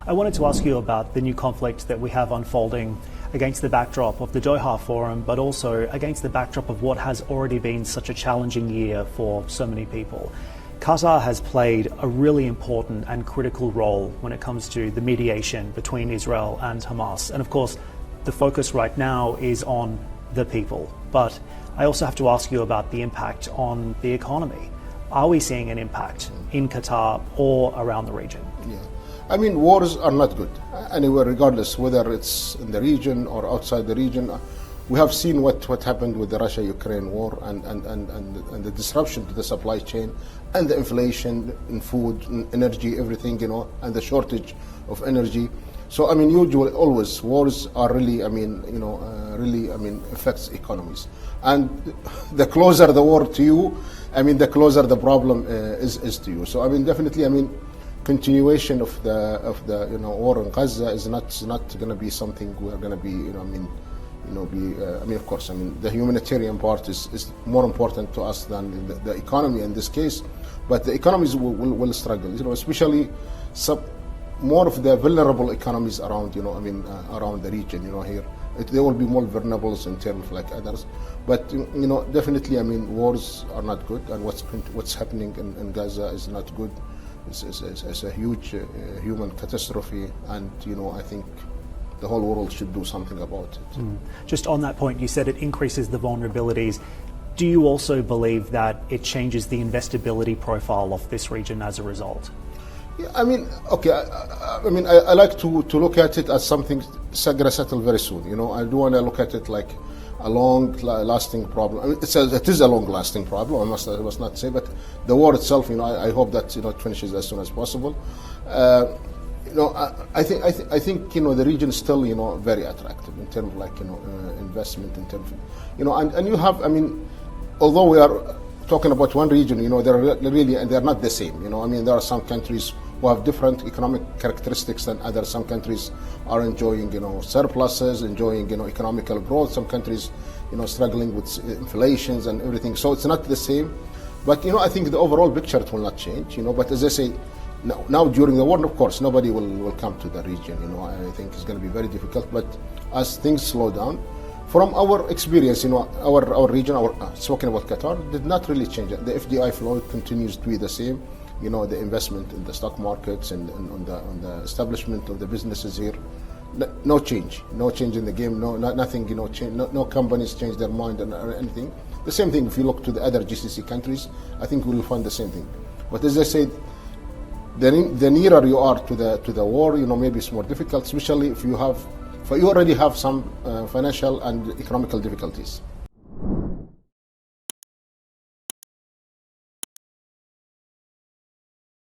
I wanted to ask you about the new conflict that we have unfolding against the backdrop of the Doha Forum, but also against the backdrop of what has already been such a challenging year for so many people. Qatar has played a really important and critical role when it comes to the mediation between Israel and Hamas. And of course, the focus right now is on the people. But I also have to ask you about the impact on the economy. Are we seeing an impact in Qatar or around the region? Yeah. I mean, wars are not good anywhere, regardless whether it's in the region or outside the region. We have seen what happened with the Russia-Ukraine war and the disruption to the supply chain and the inflation in food, in energy, everything, and the shortage of energy. So, I mean, usually, always, wars are really, affects economies. And the closer the war to you, the closer the problem is to you. So, definitely, continuation of the war in Gaza is not going to be something we're going to be, of course, the humanitarian part is more important to us than the economy in this case. But the economies will struggle, especially more of the vulnerable economies around, around the region, here. They will be more vulnerable in terms like others. But, definitely, wars are not good, and what's happening in Gaza is not good. It's a huge human catastrophe, and, I think the whole world should do something about it. Just on that point, you said it increases the vulnerabilities. Do you also believe that it changes the investability profile of this region as a result? Yeah, I like to look at it as something going to settle very soon. I do want to look at it like a long-lasting problem. It is a long-lasting problem. I must not say, but the war itself, I hope that it finishes as soon as possible. I think the region is still very attractive in terms of investment, in terms of, and you have, although we are talking about one region, they're not the same. There are some countries who have different economic characteristics than others. Some countries are enjoying surpluses, enjoying economical growth. Some countries struggling with inflations and everything. So it's not the same. But I think the overall picture it will not change. But as I say, now during the war, of course, nobody will come to the region. I think it's going to be very difficult. But as things slow down, from our experience, our region, speaking about Qatar, did not really change. The FDI flow continues to be the same. The investment in the stock markets and on the establishment of the businesses here, no change in the game. Nothing. Change. No companies change their mind or anything. The same thing if you look to the other GCC countries. I think we will find the same thing. But as I said, the nearer you are to the war, maybe it's more difficult, especially if you already have some financial and economical difficulties.